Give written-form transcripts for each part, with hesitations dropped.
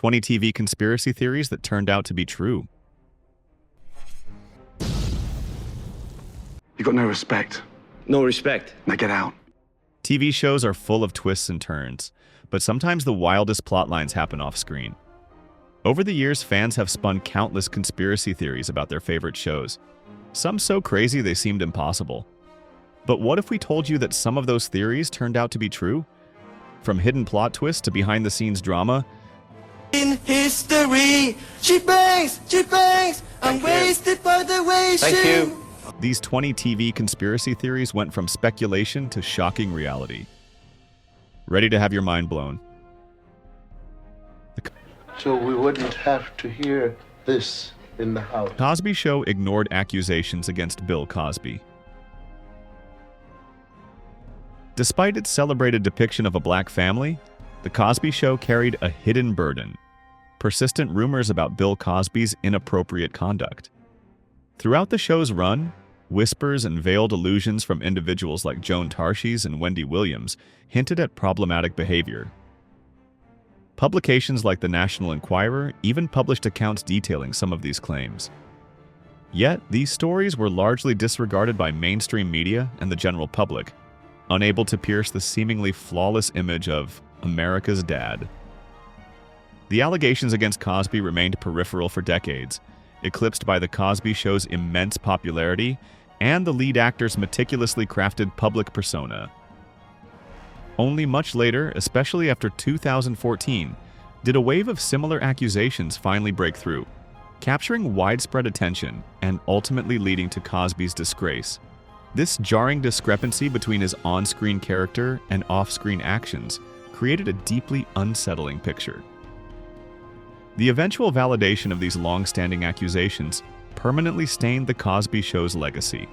20 TV conspiracy theories that turned out to be true. You got no respect. No respect. Now get out. TV shows are full of twists and turns, but sometimes the wildest plot lines happen off-screen. Over the years, fans have spun countless conspiracy theories about their favorite shows, some so crazy they seemed impossible. But what if we told you that some of those theories turned out to be true? From hidden plot twists to behind-the-scenes drama, in history, she bangs, I'm wasted by the way Thank you. these 20 TV conspiracy theories went from speculation to shocking reality. Ready to have your mind blown? So we wouldn't have to hear this in the house. The Cosby Show ignored accusations against Bill Cosby. Despite its celebrated depiction of a black family, The Cosby Show carried a hidden burden: persistent rumors about Bill Cosby's inappropriate conduct. Throughout the show's run, whispers and veiled allusions from individuals like Joan Tarshies and Wendy Williams hinted at problematic behavior. Publications like the National Enquirer even published accounts detailing some of these claims. Yet, these stories were largely disregarded by mainstream media and the general public, unable to pierce the seemingly flawless image of America's dad. The allegations against Cosby remained peripheral for decades, eclipsed by The Cosby Show's immense popularity and the lead actor's meticulously crafted public persona. Only much later, especially after 2014, did a wave of similar accusations finally break through, capturing widespread attention and ultimately leading to Cosby's disgrace. This jarring discrepancy between his on-screen character and off-screen actions created a deeply unsettling picture. The eventual validation of these long-standing accusations permanently stained The Cosby Show's legacy.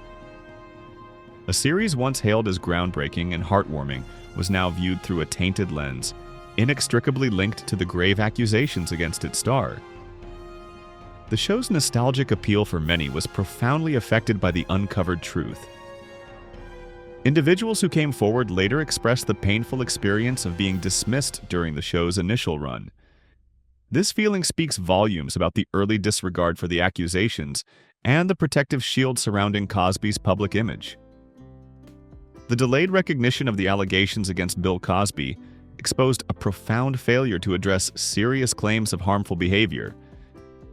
A series once hailed as groundbreaking and heartwarming was now viewed through a tainted lens, inextricably linked to the grave accusations against its star. The show's nostalgic appeal for many was profoundly affected by the uncovered truth. Individuals who came forward later expressed the painful experience of being dismissed during the show's initial run. This feeling speaks volumes about the early disregard for the accusations and the protective shield surrounding Cosby's public image. The delayed recognition of the allegations against Bill Cosby exposed a profound failure to address serious claims of harmful behavior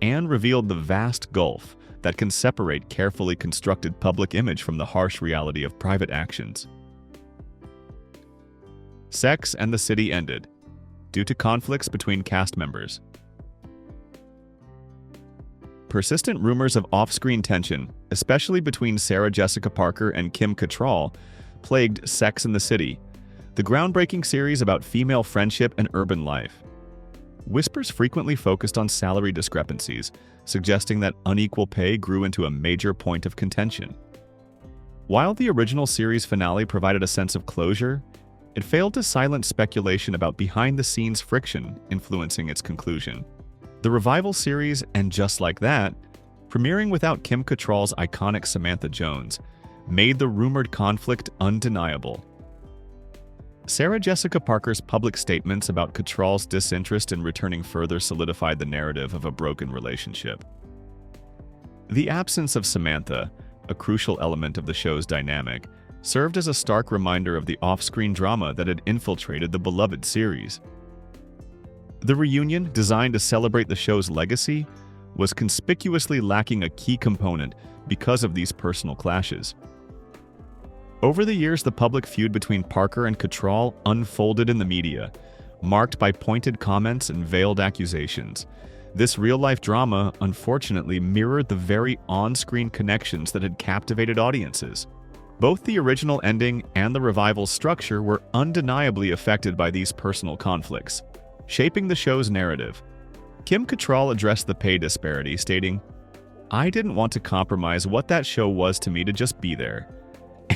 and revealed the vast gulf that can separate carefully constructed public image from the harsh reality of private actions. Sex and the City ended due to conflicts between cast members. Persistent rumors of off-screen tension, especially between Sarah Jessica Parker and Kim Cattrall, plagued Sex and the City, the groundbreaking series about female friendship and urban life. Whispers frequently focused on salary discrepancies, suggesting that unequal pay grew into a major point of contention. While the original series finale provided a sense of closure, it failed to silence speculation about behind-the-scenes friction influencing its conclusion. The revival series, And Just Like That, premiering without Kim Cattrall's iconic Samantha Jones, made the rumored conflict undeniable. Sarah Jessica Parker's public statements about Cattrall's disinterest in returning further solidified the narrative of a broken relationship. The absence of Samantha, a crucial element of the show's dynamic, served as a stark reminder of the off-screen drama that had infiltrated the beloved series. The reunion, designed to celebrate the show's legacy, was conspicuously lacking a key component because of these personal clashes. Over the years, the public feud between Parker and Cattrall unfolded in the media, marked by pointed comments and veiled accusations. This real-life drama, unfortunately, mirrored the very on-screen connections that had captivated audiences. Both the original ending and the revival's structure were undeniably affected by these personal conflicts, shaping the show's narrative. Kim Cattrall addressed the pay disparity, stating, "I didn't want to compromise what that show was to me to just be there.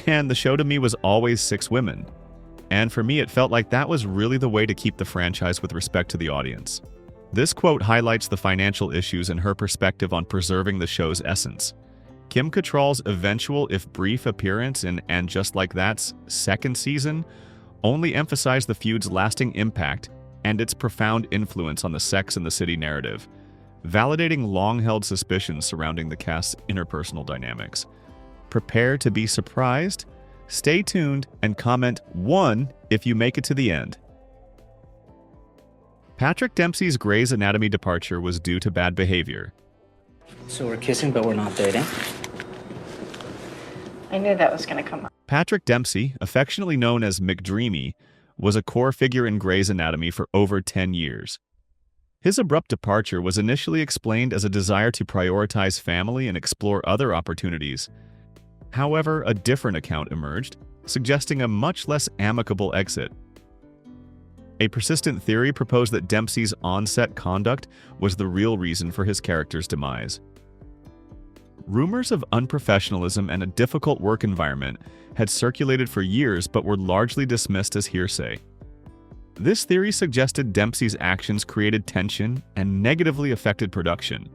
And the show to me was always 6 women. And for me, it felt like that was really the way to keep the franchise with respect to the audience." This quote highlights the financial issues and her perspective on preserving the show's essence. Kim Cattrall's eventual, if brief, appearance in And Just Like That's second season only emphasized the feud's lasting impact and its profound influence on the Sex and the City narrative, validating long-held suspicions surrounding the cast's interpersonal dynamics. Prepare to be surprised, stay tuned, and comment 1 if you make it to the end. Patrick Dempsey's Grey's Anatomy departure was due to bad behavior. So we're kissing, but we're not dating? I knew that was going to come up. Patrick Dempsey, affectionately known as McDreamy, was a core figure in Grey's Anatomy for over 10 years. His abrupt departure was initially explained as a desire to prioritize family and explore other opportunities. However, a different account emerged, suggesting a much less amicable exit. A persistent theory proposed that Dempsey's on-set conduct was the real reason for his character's demise. Rumors of unprofessionalism and a difficult work environment had circulated for years but were largely dismissed as hearsay. This theory suggested Dempsey's actions created tension and negatively affected production.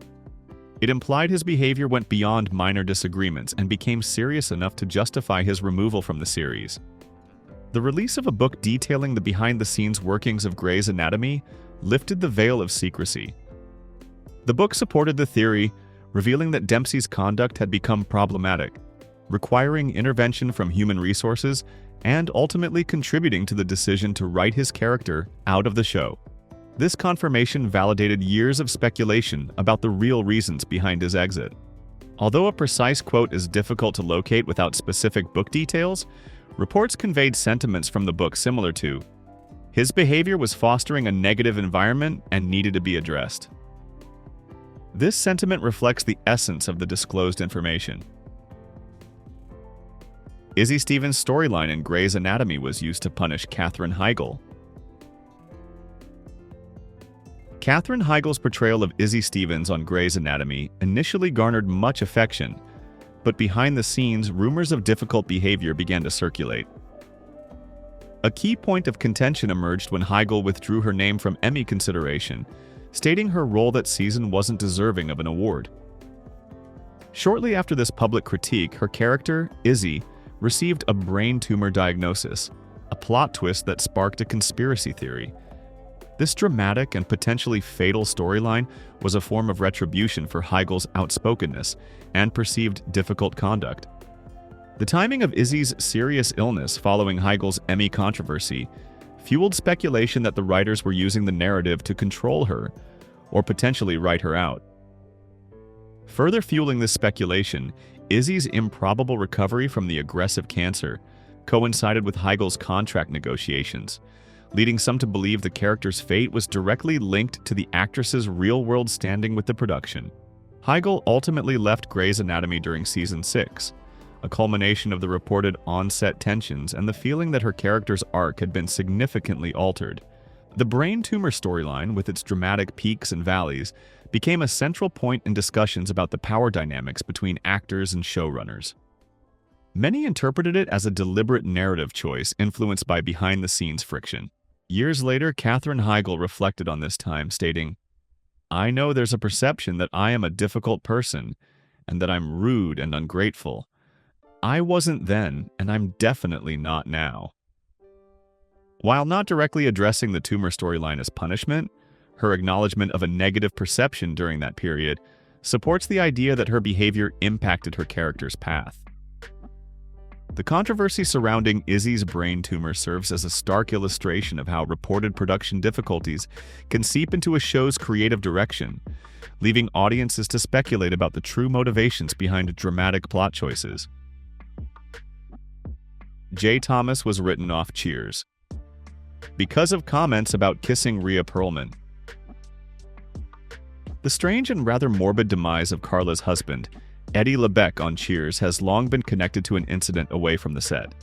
It implied his behavior went beyond minor disagreements and became serious enough to justify his removal from the series. The release of a book detailing the behind-the-scenes workings of Grey's Anatomy lifted the veil of secrecy. The book supported the theory, revealing that Dempsey's conduct had become problematic, requiring intervention from human resources and ultimately contributing to the decision to write his character out of the show. This confirmation validated years of speculation about the real reasons behind his exit. Although a precise quote is difficult to locate without specific book details, reports conveyed sentiments from the book similar to, "His behavior was fostering a negative environment and needed to be addressed." This sentiment reflects the essence of the disclosed information. Izzy Stevens' storyline in Grey's Anatomy was used to punish Katherine Heigl. Katherine Heigl's portrayal of Izzy Stevens on Grey's Anatomy initially garnered much affection, but behind the scenes, rumors of difficult behavior began to circulate. A key point of contention emerged when Heigl withdrew her name from Emmy consideration, stating her role that season wasn't deserving of an award. Shortly after this public critique, her character, Izzy, received a brain tumor diagnosis, a plot twist that sparked a conspiracy theory. This dramatic and potentially fatal storyline was a form of retribution for Heigl's outspokenness and perceived difficult conduct. The timing of Izzy's serious illness following Heigl's Emmy controversy fueled speculation that the writers were using the narrative to control her or potentially write her out. Further fueling this speculation, Izzy's improbable recovery from the aggressive cancer coincided with Heigl's contract negotiations, leading some to believe the character's fate was directly linked to the actress's real-world standing with the production. Heigl ultimately left Grey's Anatomy during season 6, a culmination of the reported on-set tensions and the feeling that her character's arc had been significantly altered. The brain tumor storyline, with its dramatic peaks and valleys, became a central point in discussions about the power dynamics between actors and showrunners. Many interpreted it as a deliberate narrative choice influenced by behind-the-scenes friction. Years later, Katherine Heigl reflected on this time, stating, "I know there's a perception that I am a difficult person and that I'm rude and ungrateful. I wasn't then, and I'm definitely not now." While not directly addressing the tumor storyline as punishment, her acknowledgement of a negative perception during that period supports the idea that her behavior impacted her character's path. The controversy surrounding Izzy's brain tumor serves as a stark illustration of how reported production difficulties can seep into a show's creative direction, leaving audiences to speculate about the true motivations behind dramatic plot choices. Jay Thomas was written off Cheers because of comments about kissing Rhea Perlman. The strange and rather morbid demise of Carla's husband, Eddie LeBeck on Cheers, has long been connected to an incident away from the set.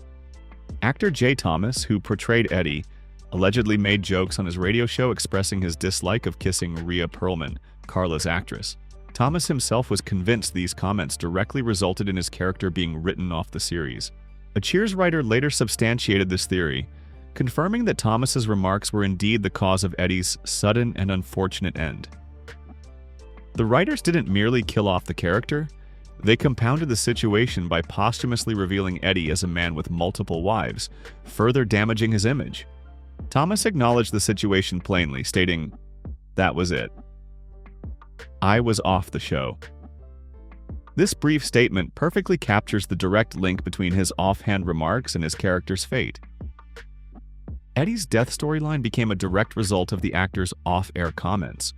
Actor Jay Thomas, who portrayed Eddie, allegedly made jokes on his radio show expressing his dislike of kissing Rhea Perlman, Carla's actress. Thomas himself was convinced these comments directly resulted in his character being written off the series. A Cheers writer later substantiated this theory, confirming that Thomas's remarks were indeed the cause of Eddie's sudden and unfortunate end. The writers didn't merely kill off the character, they compounded the situation by posthumously revealing Eddie as a man with multiple wives, further damaging his image. Thomas acknowledged the situation plainly, stating, "That was it. I was off the show." This brief statement perfectly captures the direct link between his offhand remarks and his character's fate. Eddie's death storyline became a direct result of the actor's off-air comments.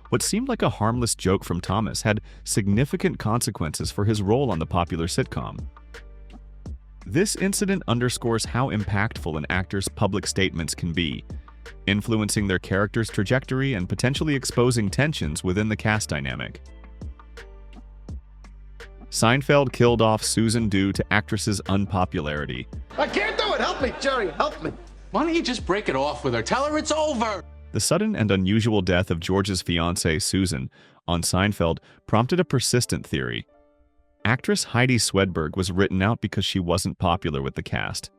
What seemed like a harmless joke from Thomas had significant consequences for his role on the popular sitcom. This incident underscores how impactful an actor's public statements can be, influencing their character's trajectory and potentially exposing tensions within the cast dynamic. Seinfeld killed off Susan due to actress's unpopularity. I can't do it. Help me, Jerry. Help me. Why don't you just break it off with her? Tell her it's over! The sudden and unusual death of George's fiancée, Susan, on Seinfeld prompted a persistent theory. Actress Heidi Swedberg was written out because she wasn't popular with the cast.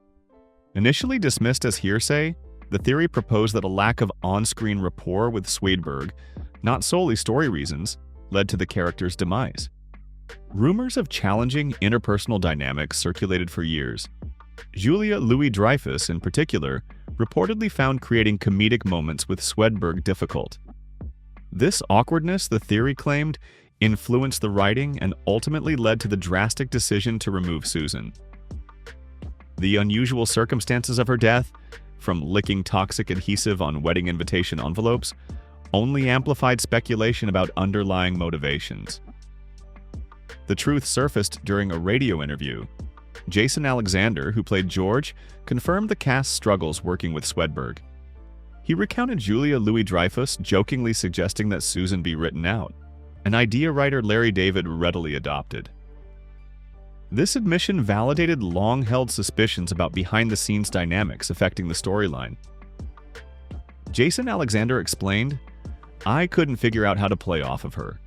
Initially dismissed as hearsay, the theory proposed that a lack of on-screen rapport with Swedberg, not solely story reasons, led to the character's demise. Rumors of challenging interpersonal dynamics circulated for years. Julia Louis-Dreyfus, in particular, reportedly found creating comedic moments with Swedberg difficult. This awkwardness, the theory claimed, influenced the writing and ultimately led to the drastic decision to remove Susan. The unusual circumstances of her death, from licking toxic adhesive on wedding invitation envelopes, only amplified speculation about underlying motivations. The truth surfaced during a radio interview. Jason Alexander, who played George, confirmed the cast's struggles working with Swedberg. He recounted Julia Louis-Dreyfus jokingly suggesting that Susan be written out, an idea writer Larry David readily adopted. This admission validated long-held suspicions about behind-the-scenes dynamics affecting the storyline. Jason Alexander explained, "I couldn't figure out how to play off of her.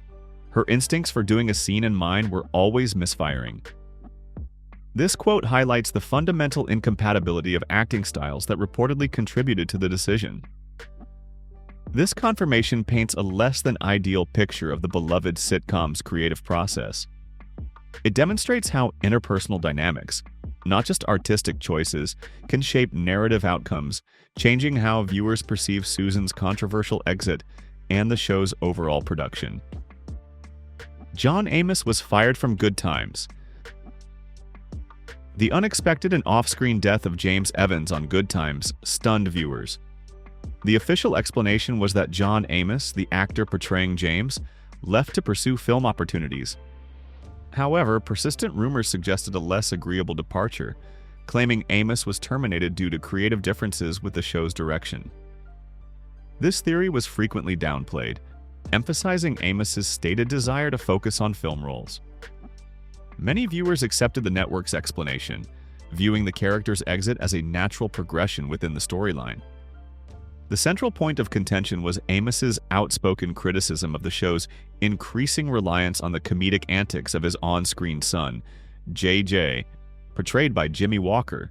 Her instincts for doing a scene in mine were always misfiring." This quote highlights the fundamental incompatibility of acting styles that reportedly contributed to the decision. This confirmation paints a less than ideal picture of the beloved sitcom's creative process. It demonstrates how interpersonal dynamics, not just artistic choices, can shape narrative outcomes, changing how viewers perceive Susan's controversial exit and the show's overall production. John Amos was fired from Good Times. The unexpected and off-screen death of James Evans on Good Times stunned viewers. The official explanation was that John Amos, the actor portraying James, left to pursue film opportunities. However, persistent rumors suggested a less agreeable departure, claiming Amos was terminated due to creative differences with the show's direction. This theory was frequently downplayed, emphasizing Amos's stated desire to focus on film roles. Many viewers accepted the network's explanation, viewing the character's exit as a natural progression within the storyline. The central point of contention was Amos's outspoken criticism of the show's increasing reliance on the comedic antics of his on-screen son, JJ, portrayed by Jimmy Walker.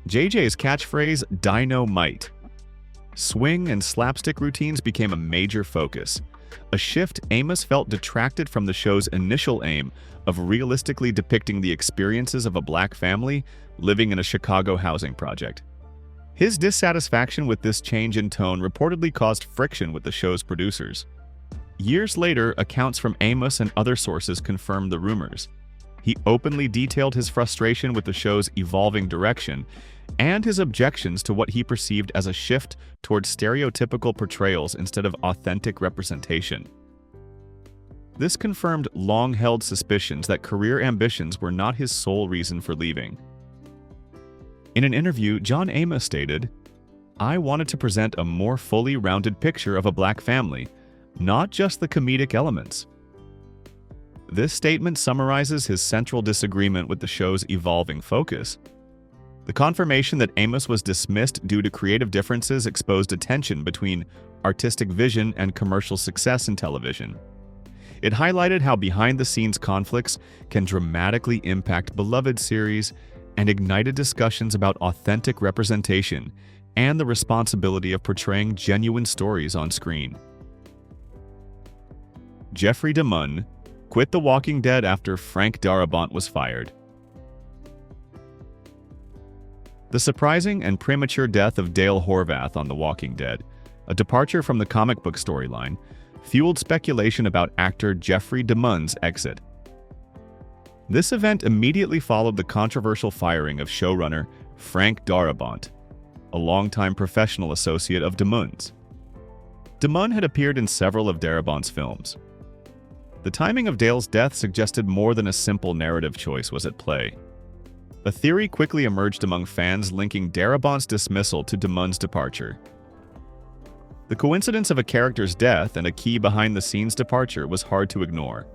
JJ's catchphrase, "Dynamite." Swing and slapstick routines became a major focus, a shift Amos felt detracted from the show's initial aim of realistically depicting the experiences of a black family living in a Chicago housing project. His dissatisfaction with this change in tone reportedly caused friction with the show's producers. Years later, accounts from Amos and other sources confirmed the rumors. He openly detailed his frustration with the show's evolving direction and his objections to what he perceived as a shift towards stereotypical portrayals instead of authentic representation. This confirmed long-held suspicions that career ambitions were not his sole reason for leaving. In an interview, John Amos stated, "I wanted to present a more fully rounded picture of a black family, not just the comedic elements." This statement summarizes his central disagreement with the show's evolving focus. The confirmation that Amos was dismissed due to creative differences exposed a tension between artistic vision and commercial success in television. It highlighted how behind-the-scenes conflicts can dramatically impact beloved series and ignited discussions about authentic representation and the responsibility of portraying genuine stories on screen. Jeffrey DeMunn quit The Walking Dead after Frank Darabont was fired. The surprising and premature death of Dale Horvath on The Walking Dead, a departure from the comic book storyline, fueled speculation about actor Jeffrey DeMunn's exit. This event immediately followed the controversial firing of showrunner Frank Darabont, a longtime professional associate of DeMunn's. DeMunn had appeared in several of Darabont's films. The timing of Dale's death suggested more than a simple narrative choice was at play. A theory quickly emerged among fans linking Darabont's dismissal to DeMunn's departure. The coincidence of a character's death and a key behind-the-scenes departure was hard to ignore.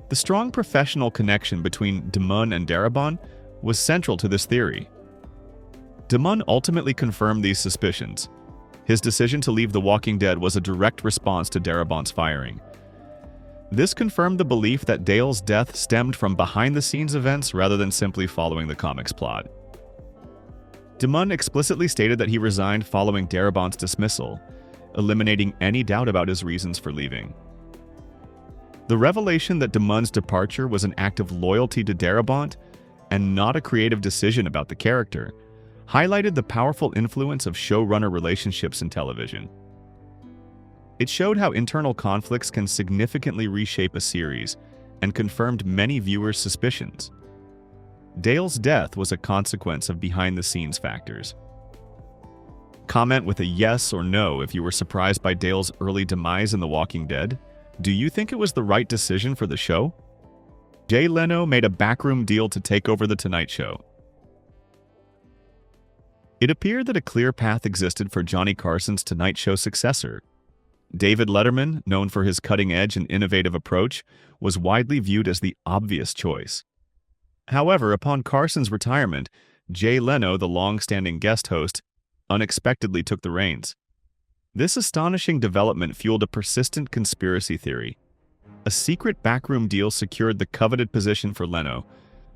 The strong professional connection between DeMunn and Darabont was central to this theory. DeMunn ultimately confirmed these suspicions. His decision to leave The Walking Dead was a direct response to Darabont's firing. This confirmed the belief that Dale's death stemmed from behind-the-scenes events rather than simply following the comic's plot. DeMunn explicitly stated that he resigned following Darabont's dismissal, eliminating any doubt about his reasons for leaving. The revelation that DeMunn's departure was an act of loyalty to Darabont and not a creative decision about the character highlighted the powerful influence of showrunner relationships in television. It showed how internal conflicts can significantly reshape a series and confirmed many viewers' suspicions. Dale's death was a consequence of behind-the-scenes factors. Comment with a yes or no if you were surprised by Dale's early demise in The Walking Dead. Do you think it was the right decision for the show? Jay Leno made a backroom deal to take over The Tonight Show. It appeared that a clear path existed for Johnny Carson's Tonight Show successor. David Letterman, known for his cutting-edge and innovative approach, was widely viewed as the obvious choice. However, upon Carson's retirement, Jay Leno, the long-standing guest host, unexpectedly took the reins. This astonishing development fueled a persistent conspiracy theory. A secret backroom deal secured the coveted position for Leno,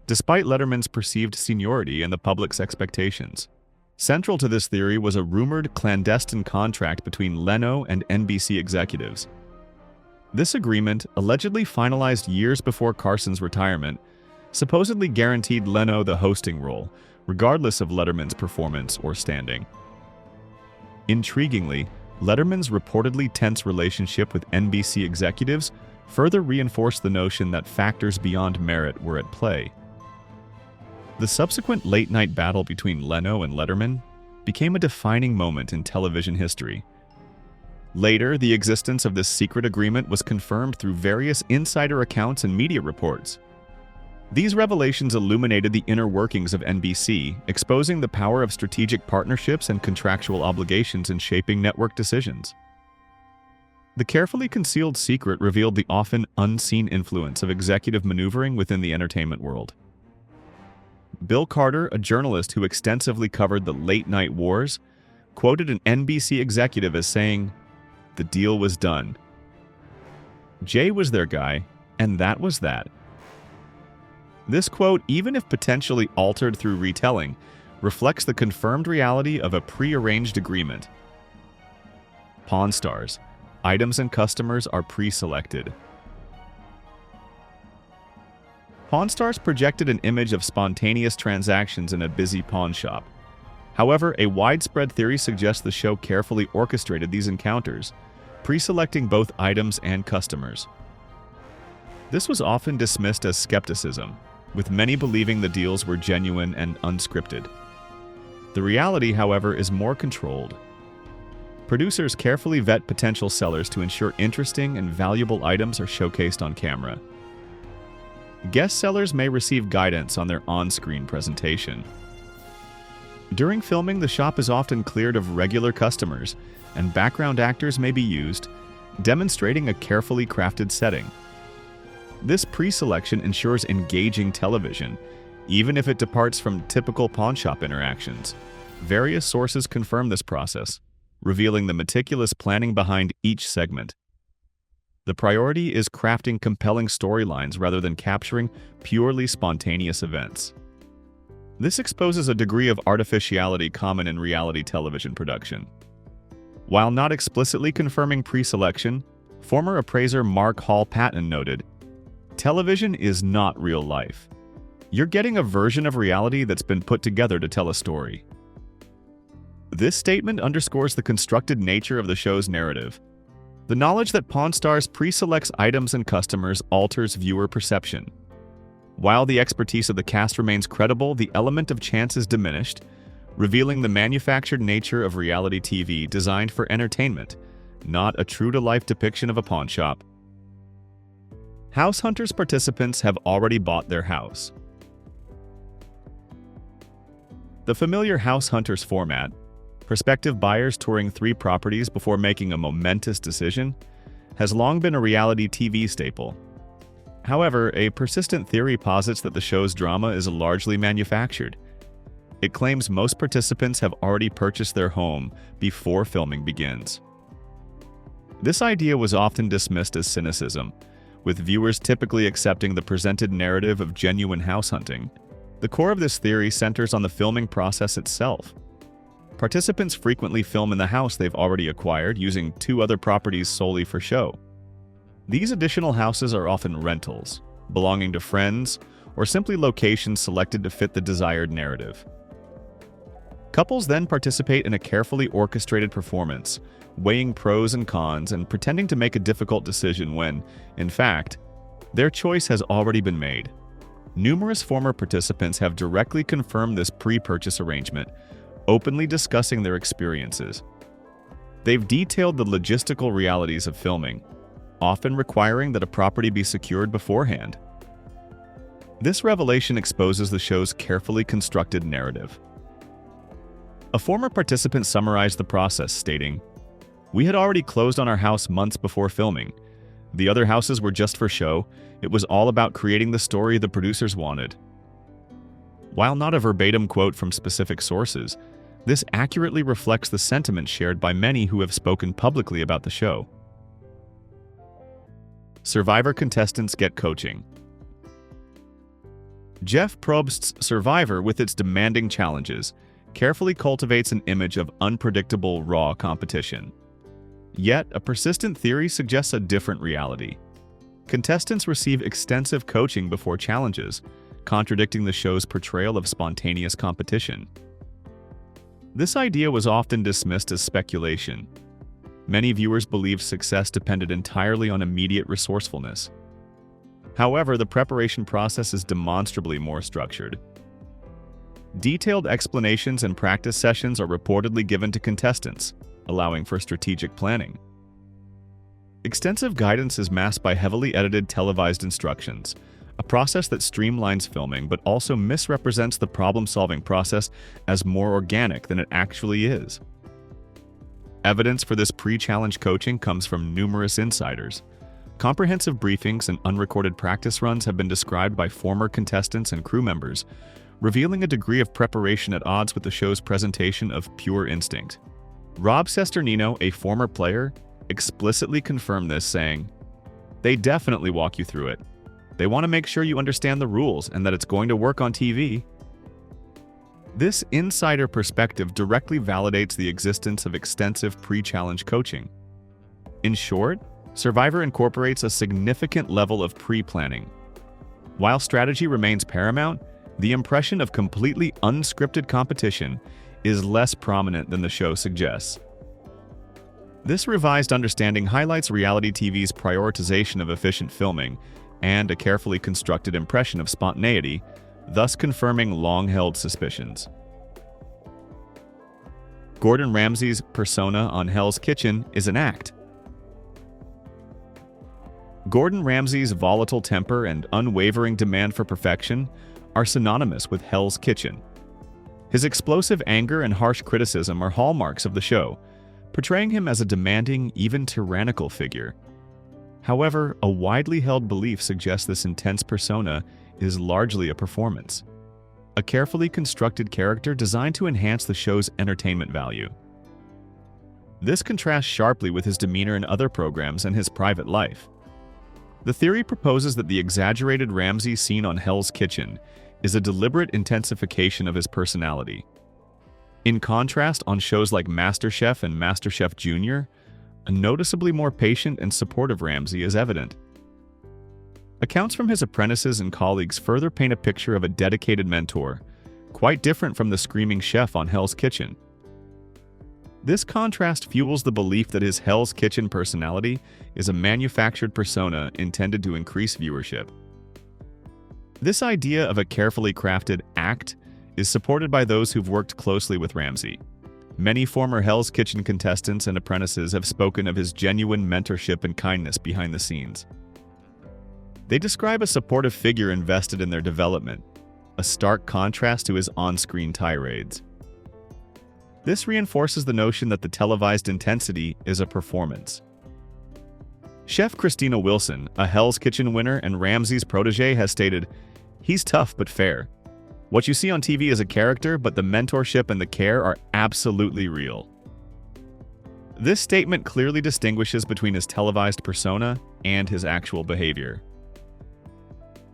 despite Letterman's perceived seniority and the public's expectations. Central to this theory was a rumored clandestine contract between Leno and NBC executives. This agreement, allegedly finalized years before Carson's retirement, supposedly guaranteed Leno the hosting role, regardless of Letterman's performance or standing. Intriguingly, Letterman's reportedly tense relationship with NBC executives further reinforced the notion that factors beyond merit were at play. The subsequent late-night battle between Leno and Letterman became a defining moment in television history. Later, the existence of this secret agreement was confirmed through various insider accounts and media reports. These revelations illuminated the inner workings of NBC, exposing the power of strategic partnerships and contractual obligations in shaping network decisions. The carefully concealed secret revealed the often unseen influence of executive maneuvering within the entertainment world. Bill Carter, a journalist who extensively covered the late-night wars, quoted an NBC executive as saying, "The deal was done. Jay was their guy, and that was that." This quote, even if potentially altered through retelling, reflects the confirmed reality of a pre-arranged agreement. Pawn Stars. Items and customers are pre-selected. Pawn Stars projected an image of spontaneous transactions in a busy pawn shop. However, a widespread theory suggests the show carefully orchestrated these encounters, pre-selecting both items and customers. This was often dismissed as skepticism, with many believing the deals were genuine and unscripted. The reality, however, is more controlled. Producers carefully vet potential sellers to ensure interesting and valuable items are showcased on camera. Guest sellers may receive guidance on their on-screen presentation. During filming, the shop is often cleared of regular customers, and background actors may be used, demonstrating a carefully crafted setting. This pre-selection ensures engaging television, even if it departs from typical pawnshop interactions. Various sources confirm this process, revealing the meticulous planning behind each segment. The priority is crafting compelling storylines rather than capturing purely spontaneous events. This exposes a degree of artificiality common in reality television production. While not explicitly confirming pre-selection, former appraiser Mark Hall Patton noted, "Television is not real life. You're getting a version of reality that's been put together to tell a story. This statement underscores the constructed nature of the show's narrative. The knowledge that Pawn Stars pre-selects items and customers alters viewer perception. While the expertise of the cast remains credible, the element of chance is diminished, revealing the manufactured nature of reality TV designed for entertainment, not a true-to-life depiction of a pawn shop. House Hunters participants have already bought their house. The familiar House Hunters format, prospective buyers touring 3 properties before making a momentous decision, has long been a reality TV staple. However, a persistent theory posits that the show's drama is largely manufactured. It claims most participants have already purchased their home before filming begins. This idea was often dismissed as cynicism, with viewers typically accepting the presented narrative of genuine house hunting. The core of this theory centers on the filming process itself. Participants frequently film in the house they've already acquired, using 2 other properties solely for show. These additional houses are often rentals, belonging to friends, or simply locations selected to fit the desired narrative. Couples then participate in a carefully orchestrated performance, weighing pros and cons and pretending to make a difficult decision when, in fact, their choice has already been made. Numerous former participants have directly confirmed this pre-purchase arrangement, openly discussing their experiences. They've detailed the logistical realities of filming, often requiring that a property be secured beforehand. This revelation exposes the show's carefully constructed narrative. A former participant summarized the process, stating, "We had already closed on our house months before filming. The other houses were just for show. It was all about creating the story the producers wanted." While not a verbatim quote from specific sources, this accurately reflects the sentiment shared by many who have spoken publicly about the show. Survivor contestants get coaching. Jeff Probst's Survivor, with its demanding challenges, carefully cultivates an image of unpredictable, raw competition. Yet, a persistent theory suggests a different reality. Contestants receive extensive coaching before challenges, contradicting the show's portrayal of spontaneous competition. This idea was often dismissed as speculation. Many viewers believed success depended entirely on immediate resourcefulness. However, the preparation process is demonstrably more structured. Detailed explanations and practice sessions are reportedly given to contestants, allowing for strategic planning. Extensive guidance is masked by heavily edited televised instructions, a process that streamlines filming but also misrepresents the problem-solving process as more organic than it actually is. Evidence for this pre-challenge coaching comes from numerous insiders. Comprehensive briefings and unrecorded practice runs have been described by former contestants and crew members, revealing a degree of preparation at odds with the show's presentation of pure instinct. Rob Cesternino, a former player, explicitly confirmed this, saying, "They definitely walk you through it. They want to make sure you understand the rules and that it's going to work on TV." This insider perspective directly validates the existence of extensive pre-challenge coaching. In short, Survivor incorporates a significant level of pre-planning. While strategy remains paramount, the impression of completely unscripted competition is less prominent than the show suggests. This revised understanding highlights reality TV's prioritization of efficient filming and a carefully constructed impression of spontaneity, thus confirming long-held suspicions. Gordon Ramsay's persona on Hell's Kitchen is an act. Gordon Ramsay's volatile temper and unwavering demand for perfection are synonymous with Hell's Kitchen. His explosive anger and harsh criticism are hallmarks of the show, portraying him as a demanding, even tyrannical figure. However, a widely held belief suggests this intense persona is largely a performance, a carefully constructed character designed to enhance the show's entertainment value. This contrasts sharply with his demeanor in other programs and his private life. The theory proposes that the exaggerated Ramsay seen on Hell's Kitchen is a deliberate intensification of his personality. In contrast, on shows like MasterChef and MasterChef Junior, a noticeably more patient and supportive Ramsay is evident. Accounts from his apprentices and colleagues further paint a picture of a dedicated mentor, quite different from the screaming chef on Hell's Kitchen. This contrast fuels the belief that his Hell's Kitchen personality is a manufactured persona intended to increase viewership. This idea of a carefully crafted act is supported by those who've worked closely with Ramsay. Many former Hell's Kitchen contestants and apprentices have spoken of his genuine mentorship and kindness behind the scenes. They describe a supportive figure invested in their development, a stark contrast to his on-screen tirades. This reinforces the notion that the televised intensity is a performance. Chef Christina Wilson, a Hell's Kitchen winner and Ramsay's protege, has stated, "He's tough but fair. What you see on TV is a character, but the mentorship and the care are absolutely real." This statement clearly distinguishes between his televised persona and his actual behavior.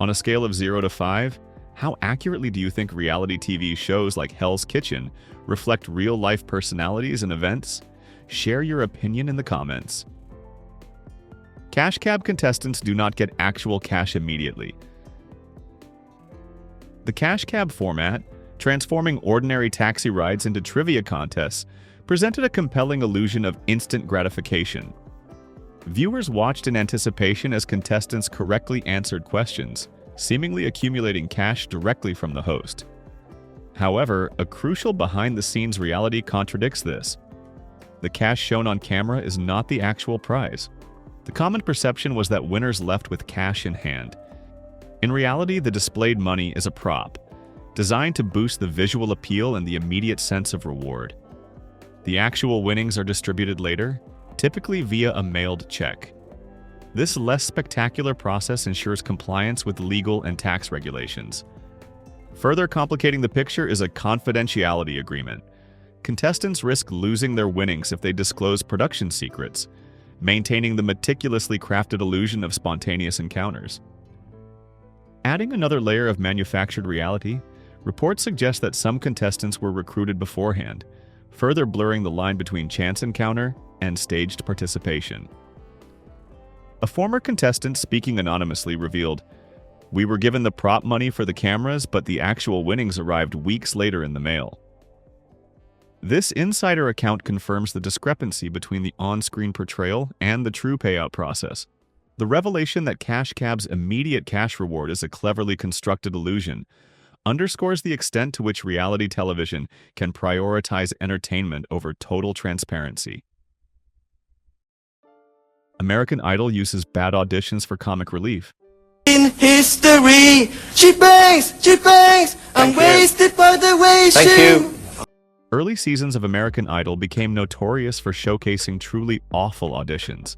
On a scale of 0 to 5, how accurately do you think reality TV shows like Hell's Kitchen reflect real-life personalities and events? Share your opinion in the comments. Cash cab contestants do not get actual cash immediately. The cash cab format, transforming ordinary taxi rides into trivia contests, presented a compelling illusion of instant gratification. Viewers watched in anticipation as contestants correctly answered questions, seemingly accumulating cash directly from the host. However, a crucial behind-the-scenes reality contradicts this. The cash shown on camera is not the actual prize. The common perception was that winners left with cash in hand. In reality, the displayed money is a prop, designed to boost the visual appeal and the immediate sense of reward. The actual winnings are distributed later, typically via a mailed check. This less spectacular process ensures compliance with legal and tax regulations. Further complicating the picture is a confidentiality agreement. Contestants risk losing their winnings if they disclose production secrets, maintaining the meticulously crafted illusion of spontaneous encounters. Adding another layer of manufactured reality, reports suggest that some contestants were recruited beforehand, further blurring the line between chance encounter and staged participation. A former contestant speaking anonymously revealed, "We were given the prop money for the cameras, but the actual winnings arrived weeks later in the mail." This insider account confirms the discrepancy between the on-screen portrayal and the true payout process. The revelation that Cash Cab's immediate cash reward is a cleverly constructed illusion underscores the extent to which reality television can prioritize entertainment over total transparency. American Idol uses bad auditions for comic relief. In history, she bangs, I'm wasted by the way she... Early seasons of American Idol became notorious for showcasing truly awful auditions,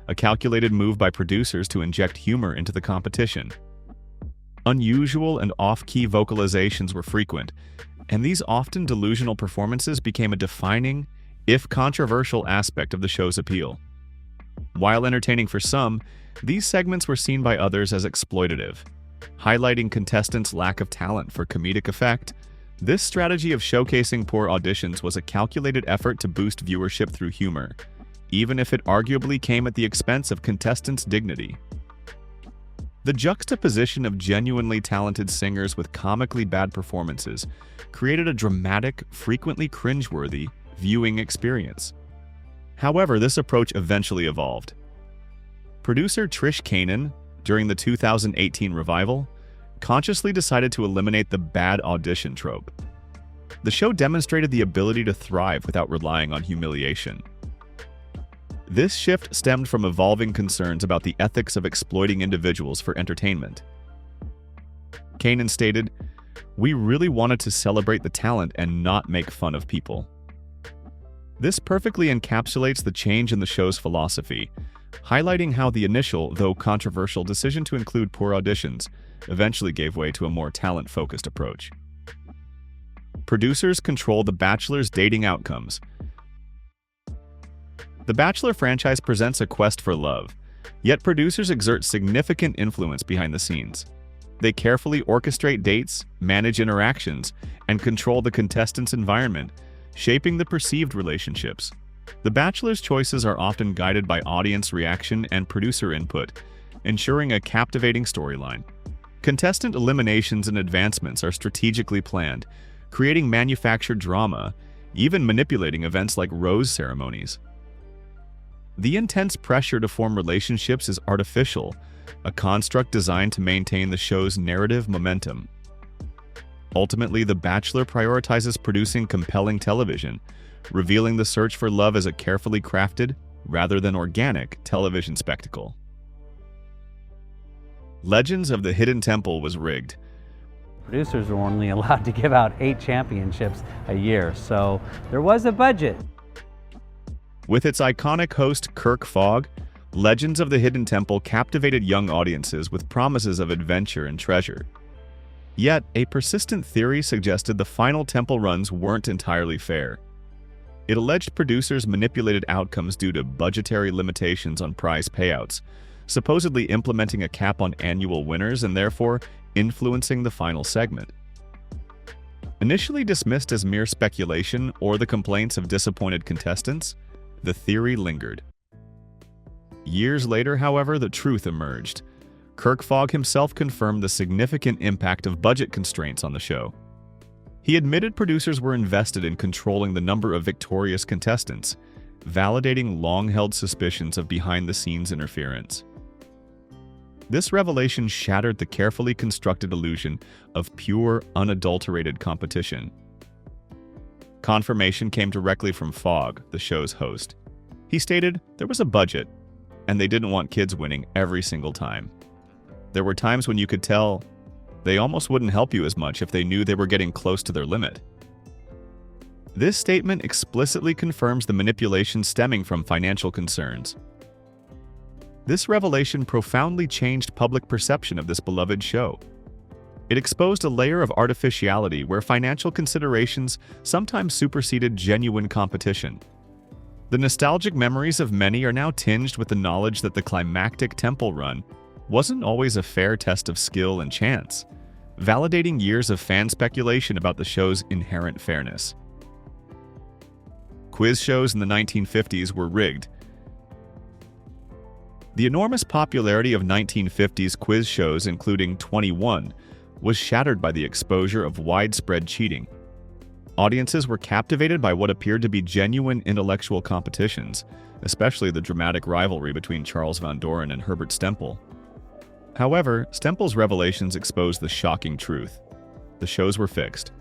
a calculated move by producers to inject humor into the competition. Unusual and off-key vocalizations were frequent, and these often delusional performances became a defining, if controversial, aspect of the show's appeal. While entertaining for some, these segments were seen by others as exploitative, highlighting contestants' lack of talent for comedic effect. This strategy of showcasing poor auditions was a calculated effort to boost viewership through humor, even if it arguably came at the expense of contestants' dignity. The juxtaposition of genuinely talented singers with comically bad performances created a dramatic, frequently cringeworthy viewing experience. However, this approach eventually evolved. Producer Trish Kanan, during the 2018 revival, consciously decided to eliminate the bad audition trope. The show demonstrated the ability to thrive without relying on humiliation. This shift stemmed from evolving concerns about the ethics of exploiting individuals for entertainment. Kanan stated, "We really wanted to celebrate the talent and not make fun of people." This perfectly encapsulates the change in the show's philosophy, highlighting how the initial, though controversial, decision to include poor auditions eventually gave way to a more talent-focused approach. Producers control The Bachelor's dating outcomes. The Bachelor franchise presents a quest for love, yet producers exert significant influence behind the scenes. They carefully orchestrate dates, manage interactions, and control the contestants' environment, shaping the perceived relationships. The Bachelor's choices are often guided by audience reaction and producer input, ensuring a captivating storyline. Contestant eliminations and advancements are strategically planned, creating manufactured drama, even manipulating events like rose ceremonies. The intense pressure to form relationships is artificial, a construct designed to maintain the show's narrative momentum. Ultimately, The Bachelor prioritizes producing compelling television, revealing the search for love as a carefully crafted, rather than organic, television spectacle. Legends of the Hidden Temple was rigged. Producers were only allowed to give out 8 championships a year, so there was a budget. With its iconic host Kirk Fogg, Legends of the Hidden Temple captivated young audiences with promises of adventure and treasure. Yet, a persistent theory suggested the final temple runs weren't entirely fair. It alleged producers manipulated outcomes due to budgetary limitations on prize payouts, supposedly implementing a cap on annual winners and therefore influencing the final segment. Initially dismissed as mere speculation or the complaints of disappointed contestants, the theory lingered. Years later, however, the truth emerged. Kirk Fogg himself confirmed the significant impact of budget constraints on the show. He admitted producers were invested in controlling the number of victorious contestants, validating long-held suspicions of behind-the-scenes interference. This revelation shattered the carefully constructed illusion of pure, unadulterated competition. Confirmation came directly from Fogg, the show's host. He stated there was a budget, and they didn't want kids winning every single time. There were times when you could tell they almost wouldn't help you as much if they knew they were getting close to their limit. This statement explicitly confirms the manipulation stemming from financial concerns. This revelation profoundly changed public perception of this beloved show. It exposed a layer of artificiality where financial considerations sometimes superseded genuine competition. The nostalgic memories of many are now tinged with the knowledge that the climactic temple run wasn't always a fair test of skill and chance, validating years of fan speculation about the show's inherent fairness. Quiz shows in the 1950s were rigged. The enormous popularity of 1950s quiz shows, including 21, was shattered by the exposure of widespread cheating. Audiences were captivated by what appeared to be genuine intellectual competitions, especially the dramatic rivalry between Charles Van Doren and Herbert Stempel. However, Stempel's revelations exposed the shocking truth. The shows were fixed.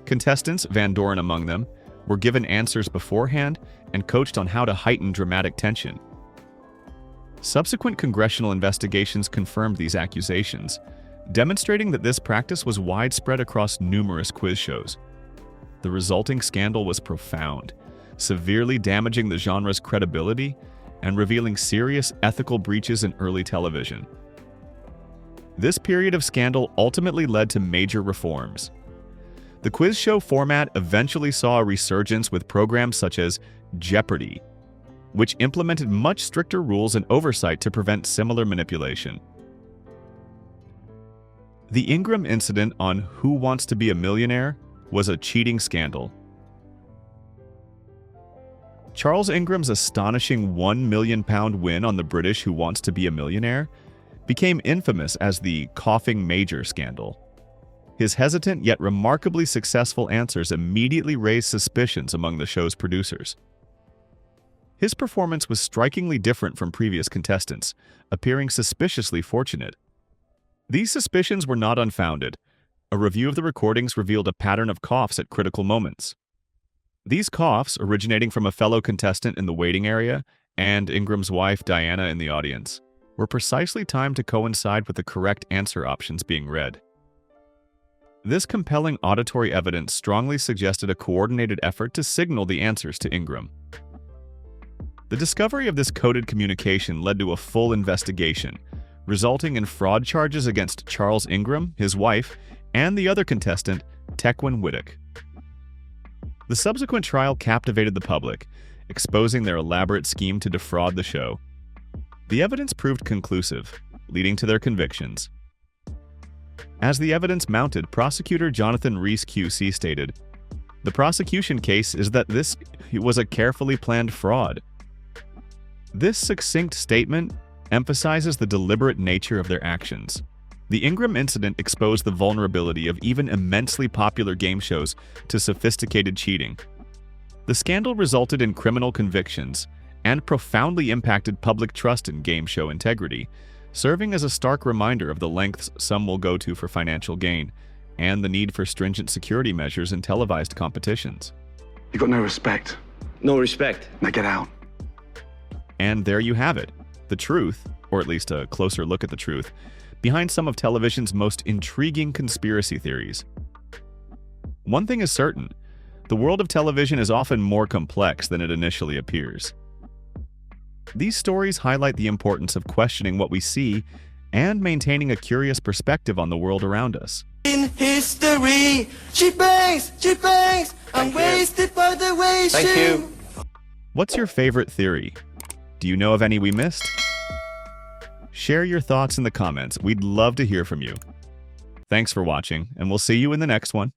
Contestants, Van Doren among them, were given answers beforehand and coached on how to heighten dramatic tension. Subsequent congressional investigations confirmed these accusations, demonstrating that this practice was widespread across numerous quiz shows. The resulting scandal was profound, severely damaging the genre's credibility and revealing serious ethical breaches in early television. This period of scandal ultimately led to major reforms. The quiz show format eventually saw a resurgence with programs such as Jeopardy! Which implemented much stricter rules and oversight to prevent similar manipulation. The Ingram incident on Who Wants to Be a Millionaire was a cheating scandal. Charles Ingram's astonishing £1 million win on the British Who Wants to Be a Millionaire became infamous as the coughing major scandal. His hesitant yet remarkably successful answers immediately raised suspicions among the show's producers. His performance was strikingly different from previous contestants, appearing suspiciously fortunate. These suspicions were not unfounded. A review of the recordings revealed a pattern of coughs at critical moments. These coughs, originating from a fellow contestant in the waiting area and Ingram's wife Diana in the audience, were precisely timed to coincide with the correct answer options being read. This compelling auditory evidence strongly suggested a coordinated effort to signal the answers to Ingram. The discovery of this coded communication led to a full investigation, resulting in fraud charges against Charles Ingram, his wife, and the other contestant, Tequin Whittock. The subsequent trial captivated the public, exposing their elaborate scheme to defraud the show. The evidence proved conclusive, leading to their convictions. As the evidence mounted, prosecutor Jonathan Rees QC stated, "The prosecution case is that this was a carefully planned fraud." This succinct statement emphasizes the deliberate nature of their actions. The Ingram incident exposed the vulnerability of even immensely popular game shows to sophisticated cheating. The scandal resulted in criminal convictions and profoundly impacted public trust in game show integrity, serving as a stark reminder of the lengths some will go to for financial gain and the need for stringent security measures in televised competitions. You got no respect. No respect. Now get out. And there you have it, the truth, or at least a closer look at the truth, behind some of television's most intriguing conspiracy theories. One thing is certain, the world of television is often more complex than it initially appears. These stories highlight the importance of questioning what we see and maintaining a curious perspective on the world around us. In history, she bangs, I'm wasted by the way she... Thank you. What's your favorite theory? Do you know of any we missed? Share your thoughts in the comments. We'd love to hear from you. Thanks for watching, and we'll see you in the next one.